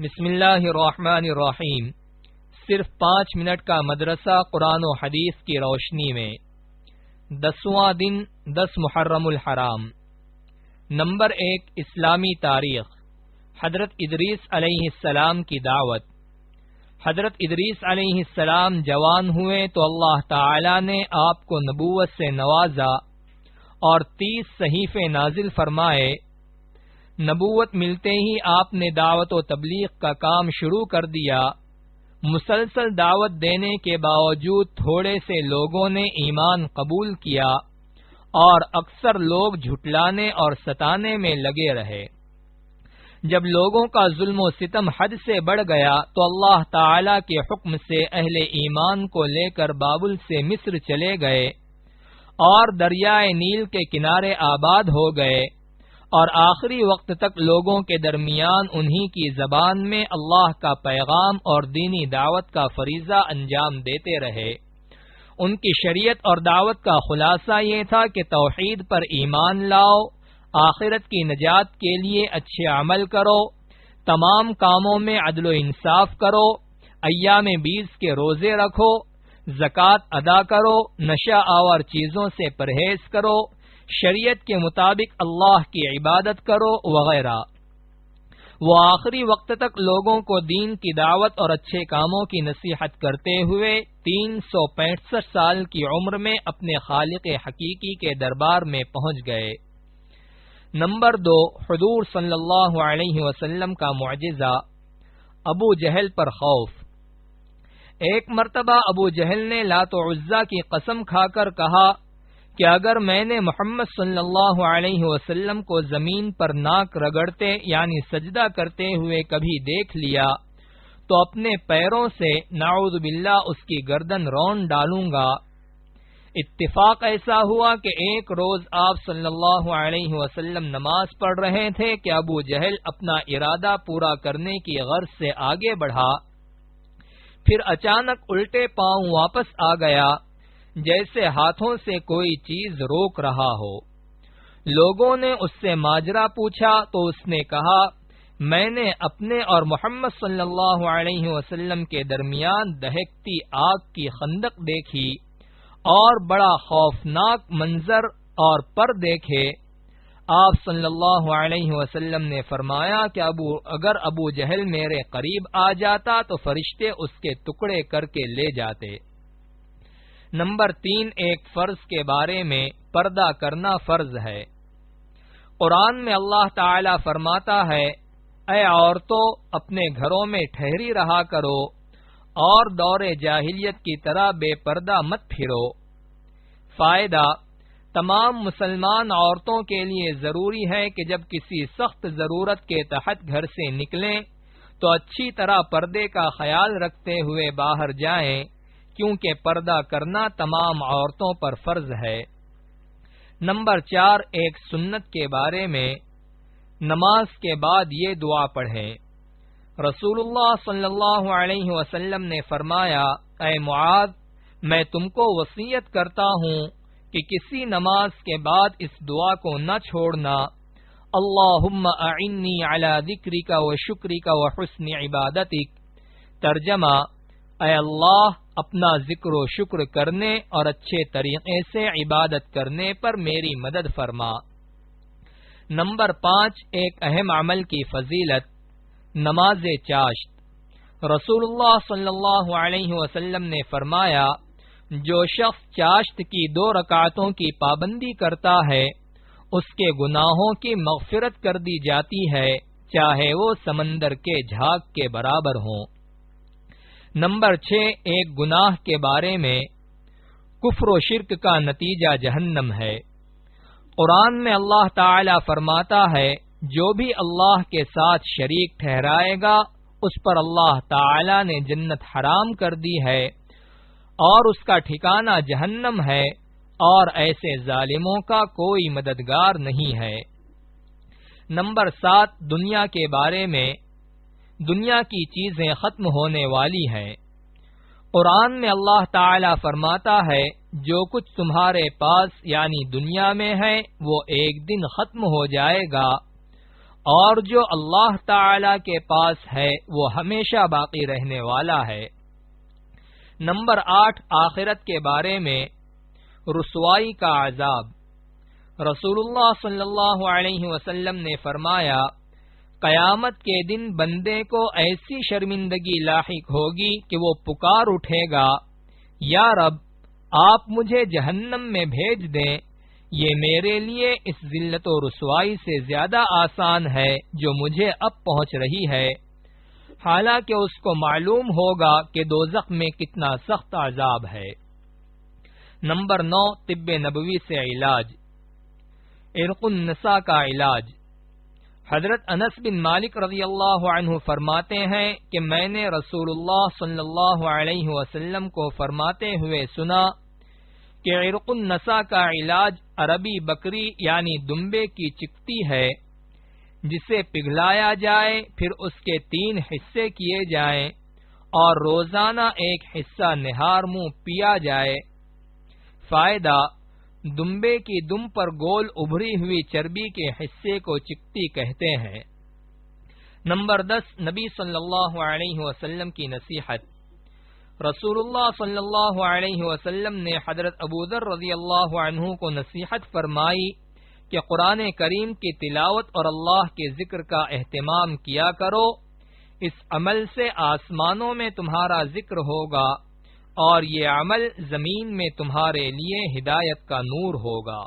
بسم اللہ الرحمن الرحیم۔ صرف 5 منٹ کا مدرسہ قرآن و حدیث کی روشنی میں 10واں دن 10 محرم الحرام۔ نمبر 1 اسلامی تاریخ۔ حضرت ادریس علیہ السلام کی دعوت۔ حضرت ادریس علیہ السلام جوان ہوئے تو اللہ تعالی نے آپ کو نبوت سے نوازا اور 30 صحیفے نازل فرمائے۔ نبوت ملتے ہی آپ نے دعوت و تبلیغ کا کام شروع کر دیا۔ مسلسل دعوت دینے کے باوجود تھوڑے سے لوگوں نے ایمان قبول کیا اور اکثر لوگ جھٹلانے اور ستانے میں لگے رہے۔ جب لوگوں کا ظلم و ستم حد سے بڑھ گیا تو اللہ تعالی کے حکم سے اہل ایمان کو لے کر بابل سے مصر چلے گئے اور دریائے نیل کے کنارے آباد ہو گئے، اور آخری وقت تک لوگوں کے درمیان انہی کی زبان میں اللہ کا پیغام اور دینی دعوت کا فریضہ انجام دیتے رہے۔ ان کی شریعت اور دعوت کا خلاصہ یہ تھا کہ توحید پر ایمان لاؤ، آخرت کی نجات کے لیے اچھے عمل کرو، تمام کاموں میں عدل و انصاف کرو، ایام 20 کے روزے رکھو، زکوٰۃ ادا کرو، نشہ آور چیزوں سے پرہیز کرو، شریعت کے مطابق اللہ کی عبادت کرو وغیرہ۔ وہ آخری وقت تک لوگوں کو دین کی دعوت اور اچھے کاموں کی نصیحت کرتے ہوئے 365 سال کی عمر میں اپنے خالق حقیقی کے دربار میں پہنچ گئے۔ نمبر 2 حضور صلی اللہ علیہ وسلم کا معجزہ، ابو جہل پر خوف۔ ایک مرتبہ ابو جہل نے لات و عزیٰ کی قسم کھا کر کہا کہ اگر میں نے محمد صلی اللہ علیہ وسلم کو زمین پر ناک رگڑتے یعنی سجدہ کرتے ہوئے کبھی دیکھ لیا تو اپنے پیروں سے نعوذ باللہ اس کی گردن رون ڈالوں گا۔ اتفاق ایسا ہوا کہ ایک روز آپ صلی اللہ علیہ وسلم نماز پڑھ رہے تھے کہ ابو جہل اپنا ارادہ پورا کرنے کی غرض سے آگے بڑھا، پھر اچانک الٹے پاؤں واپس آ گیا، جیسے ہاتھوں سے کوئی چیز روک رہا ہو۔ لوگوں نے اس سے ماجرا پوچھا تو اس نے کہا، میں نے اپنے اور محمد صلی اللہ علیہ وسلم کے درمیان دہکتی آگ کی خندق دیکھی اور بڑا خوفناک منظر اور پر دیکھے۔ آپ صلی اللہ علیہ وسلم نے فرمایا کہ اگر ابو جہل میرے قریب آ جاتا تو فرشتے اس کے ٹکڑے کر کے لے جاتے۔ نمبر 3 ایک فرض کے بارے میں، پردہ کرنا فرض ہے۔ قرآن میں اللہ تعالی فرماتا ہے، اے عورتوں اپنے گھروں میں ٹھہری رہا کرو اور دور جاہلیت کی طرح بے پردہ مت پھرو۔ فائدہ، تمام مسلمان عورتوں کے لیے ضروری ہے کہ جب کسی سخت ضرورت کے تحت گھر سے نکلیں تو اچھی طرح پردے کا خیال رکھتے ہوئے باہر جائیں، کیونکہ پردہ کرنا تمام عورتوں پر فرض ہے۔ نمبر 4 ایک سنت کے بارے میں، نماز کے بعد یہ دعا پڑھیں۔ رسول اللہ صلی اللہ علیہ وسلم نے فرمایا، اے معاذ، میں تم کو وصیت کرتا ہوں کہ کسی نماز کے بعد اس دعا کو نہ چھوڑنا، اللہم اعنی علی ذکرک و شکرک و حسن عبادتک۔ ترجمہ، اے اللہ اپنا ذکر و شکر کرنے اور اچھے طریقے سے عبادت کرنے پر میری مدد فرما۔ نمبر 5 ایک اہم عمل کی فضیلت، نماز چاشت۔ رسول اللہ صلی اللہ علیہ وسلم نے فرمایا، جو شخص چاشت کی 2 رکعتوں کی پابندی کرتا ہے اس کے گناہوں کی مغفرت کر دی جاتی ہے، چاہے وہ سمندر کے جھاگ کے برابر ہوں۔ نمبر 6 ایک گناہ کے بارے میں، کفر و شرک کا نتیجہ جہنم ہے۔ قرآن میں اللہ تعالی فرماتا ہے، جو بھی اللہ کے ساتھ شریک ٹھہرائے گا اس پر اللہ تعالی نے جنت حرام کر دی ہے اور اس کا ٹھکانہ جہنم ہے، اور ایسے ظالموں کا کوئی مددگار نہیں ہے۔ نمبر 7 دنیا کے بارے میں، دنیا کی چیزیں ختم ہونے والی ہیں۔ قرآن میں اللہ تعالی فرماتا ہے، جو کچھ تمہارے پاس یعنی دنیا میں ہے وہ ایک دن ختم ہو جائے گا، اور جو اللہ تعالی کے پاس ہے وہ ہمیشہ باقی رہنے والا ہے۔ نمبر 8، آخرت کے بارے میں رسوائی کا عذاب۔ رسول اللہ صلی اللہ علیہ وسلم نے فرمایا، قیامت کے دن بندے کو ایسی شرمندگی لاحق ہوگی کہ وہ پکار اٹھے گا، یا رب آپ مجھے جہنم میں بھیج دیں، یہ میرے لیے اس ذلت و رسوائی سے زیادہ آسان ہے جو مجھے اب پہنچ رہی ہے، حالانکہ اس کو معلوم ہوگا کہ دوزخ میں کتنا سخت عذاب ہے۔ نمبر 9، طب نبوی سے علاج۔ عرق النساء کا علاج۔ حضرت انس بن مالک رضی اللہ عنہ فرماتے ہیں کہ میں نے رسول اللہ صلی اللہ علیہ وسلم کو فرماتے ہوئے سنا کہ عرق النساء کا علاج عربی بکری یعنی دمبے کی چکتی ہے، جسے پگھلایا جائے، پھر اس کے 3 حصے کیے جائیں اور روزانہ ایک حصہ نہار منہ پیا جائے۔ فائدہ: دمبے کی دم پر گول ابھری ہوئی چربی کے حصے کو چکتی کہتے ہیں۔ نمبر 10، نبی صلی اللہ علیہ وسلم کی نصیحت۔ رسول اللہ صلی اللہ علیہ وسلم نے حضرت ابو ذر رضی اللہ عنہ کو نصیحت فرمائی کہ قرآن کریم کی تلاوت اور اللہ کے ذکر کا اہتمام کیا کرو، اس عمل سے آسمانوں میں تمہارا ذکر ہوگا اور یہ عمل زمین میں تمہارے لیے ہدایت کا نور ہوگا۔